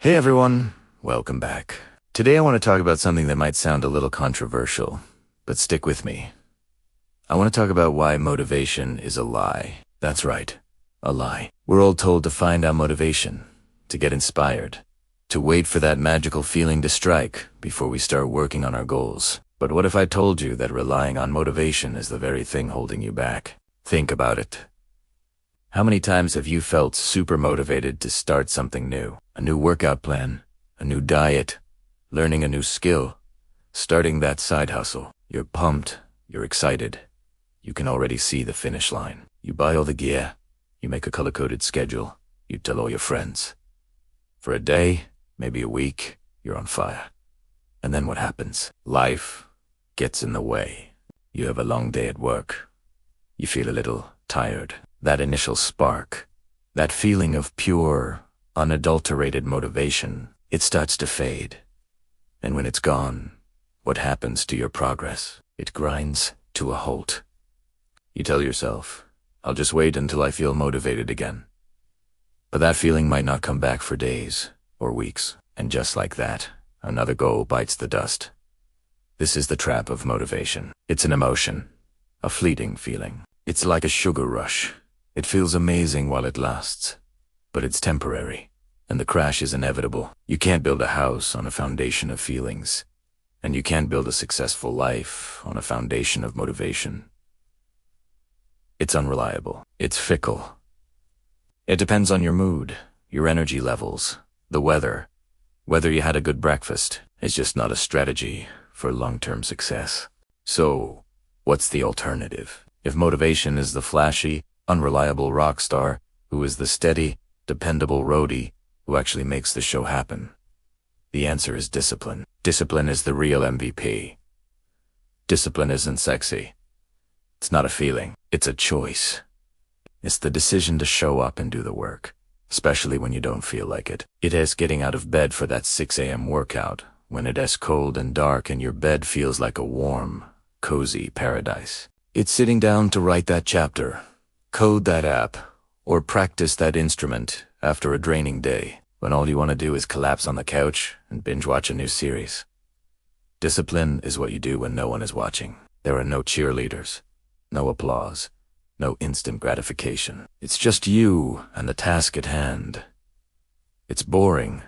Hey everyone, welcome back. Today I want to talk about something that might sound a little controversial, but stick with me. I want to talk about why motivation is a lie. That's right, a lie. We're all told to find our motivation, to get inspired, to wait for that magical feeling to strike before we start working on our goals. But what if I told you that relying on motivation is the very thing holding you back? Think about it. How many times have you felt super motivated to start something new? A new workout plan, a new diet, learning a new skill, starting that side hustle. You're pumped, you're excited. You can already see the finish line. You buy all the gear, you make a color-coded schedule, you tell all your friends. For a day, maybe a week, you're on fire. And then what happens? Life gets in the way. You have a long day at work. You feel a little tired. That initial spark, that feeling of pure, unadulterated motivation, it starts to fade. And when it's gone, what happens to your progress? It grinds to a halt. You tell yourself, I'll just wait until I feel motivated again. But that feeling might not come back for days or weeks. And just like that, another goal bites the dust. This is the trap of motivation. It's an emotion, a fleeting feeling. It's like a sugar rush. It feels amazing while it lasts, but it's temporary, and the crash is inevitable. You can't build a house on a foundation of feelings, and you can't build a successful life on a foundation of motivation. It's unreliable. It's fickle. It depends on your mood, your energy levels, the weather. Whether you had a good breakfast is just not a strategy for long-term success. So, what's the alternative? If motivation is the flashy, unreliable rock star, who is the steady, dependable roadie who actually makes the show happen? The answer is discipline. Discipline is the real MVP. Discipline isn't sexy. It's not a feeling. It's a choice. It's the decision to show up and do the work, especially when you don't feel like it. It is getting out of bed for that 6 a.m. workout when it is cold and dark and your bed feels like a warm, cozy paradise. It's sitting down to write that chapter, code that app, or practice that instrument after a draining day when all you want to do is collapse on the couch and binge watch a new series. Discipline is what you do when no one is watching. There are no cheerleaders, no applause, no instant gratification. It's just you and the task at hand. It's boring.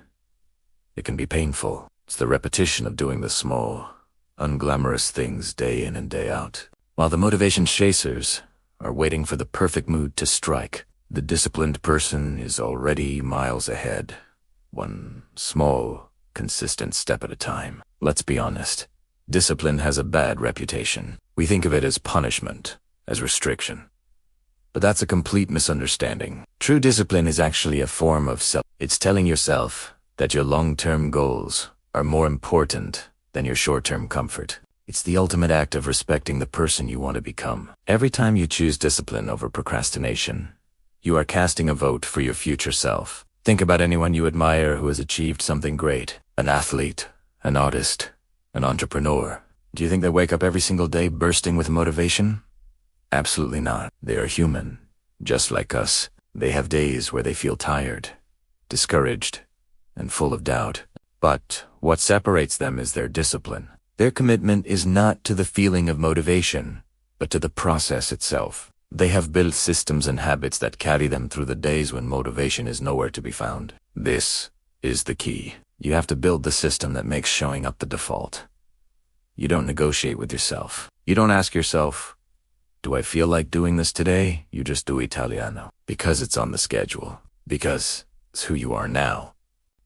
It can be painful. It's the repetition of doing the small, unglamorous things day in and day out. While the motivation chasers are waiting for the perfect mood to strike, the disciplined person is already miles ahead, one small, consistent step at a time. Let's be honest, discipline has a bad reputation. We think of it as punishment, as restriction. But that's a complete misunderstanding. True discipline is actually a form of It's telling yourself that your long-term goals are more important than your short-term comfort. It's the ultimate act of respecting the person you want to become. Every time you choose discipline over procrastination, you are casting a vote for your future self. Think about anyone you admire who has achieved something great. An athlete, an artist, an entrepreneur. Do you think they wake up every single day bursting with motivation? Absolutely not. They are human, just like us. They have days where they feel tired, discouraged, and full of doubt. But what separates them is their discipline. Their commitment is not to the feeling of motivation, but to the process itself. They have built systems and habits that carry them through the days when motivation is nowhere to be found. This is the key. You have to build the system that makes showing up the default. You don't negotiate with yourself. You don't ask yourself, do I feel like doing this today? You just do Italiano. Because it's on the schedule. Because it's who you are now.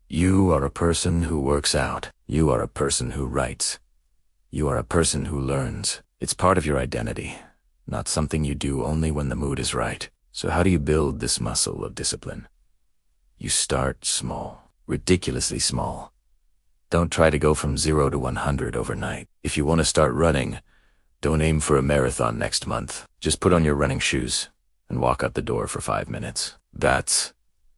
You are a person who works out. You are a person who writes. You are a person who learns. It's part of your identity, not something you do only when the mood is right. So how do you build this muscle of discipline? You start small, ridiculously small. Don't try to go from 0 to 100 overnight. If you want to start running, don't aim for a marathon next month. Just put on your running shoes and walk out the door for 5 minutes. That's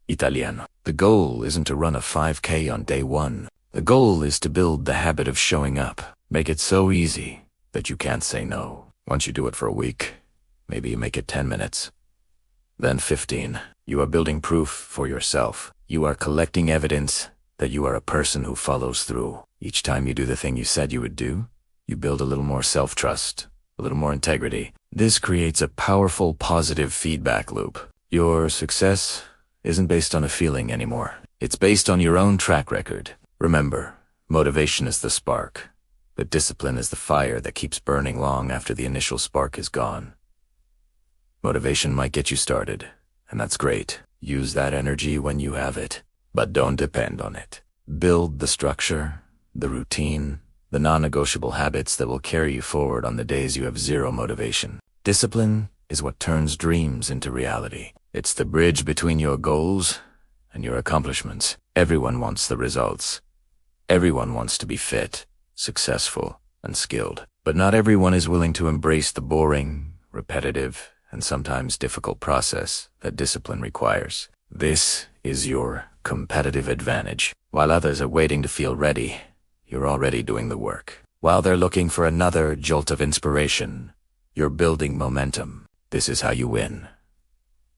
Italiano. The goal isn't to run a 5K on day 1. The goal is to build the habit of showing up. Make it so easy that you can't say no. Once you do it for a week, maybe you make it 10 minutes, then 15. You are building proof for yourself. You are collecting evidence that you are a person who follows through. Each time you do the thing you said you would do, you build a little more self-trust, a little more integrity. This creates a powerful positive feedback loop. Your success isn't based on a feeling anymore. It's based on your own track record. Remember, motivation is the spark, but discipline is the fire that keeps burning long after the initial spark is gone. Motivation might get you started, and that's great. Use that energy when you have it, but don't depend on it. Build the structure, the routine, the non-negotiable habits that will carry you forward on the days you have zero motivation. Discipline is what turns dreams into reality. It's the bridge between your goals and your accomplishments. Everyone wants the results. Everyone wants to be fit, successful, and skilled. But not everyone is willing to embrace the boring, repetitive, and sometimes difficult process that discipline requires. This is your competitive advantage. While others are waiting to feel ready, you're already doing the work. While they're looking for another jolt of inspiration, you're building momentum. This is how you win.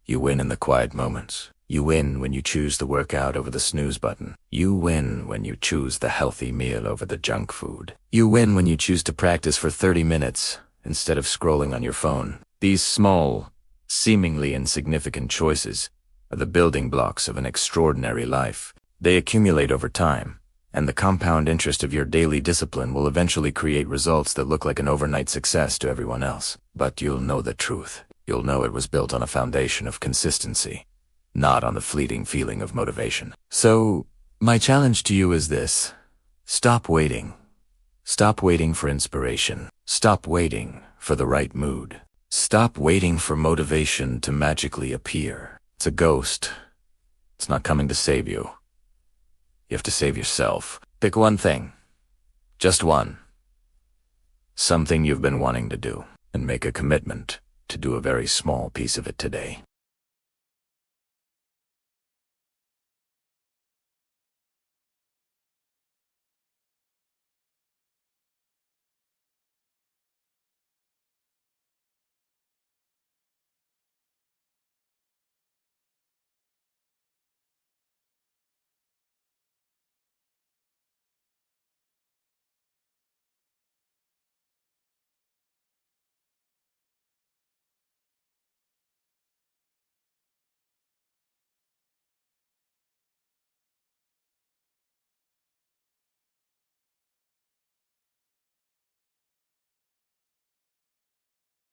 You win in the quiet moments. You win when you choose the workout over the snooze button. You win when you choose the healthy meal over the junk food. You win when you choose to practice for 30 minutes instead of scrolling on your phone. These small, seemingly insignificant choices are the building blocks of an extraordinary life. They accumulate over time, and the compound interest of your daily discipline will eventually create results that look like an overnight success to everyone else. But you'll know the truth. You'll know it was built on a foundation of consistency, not on the fleeting feeling of motivation. So, my challenge to you is this. Stop waiting. Stop waiting for inspiration. Stop waiting for the right mood. Stop waiting for motivation to magically appear. It's a ghost. It's not coming to save you. You have to save yourself. Pick one thing. Just one. Something you've been wanting to do, and make a commitment to do a very small piece of it today.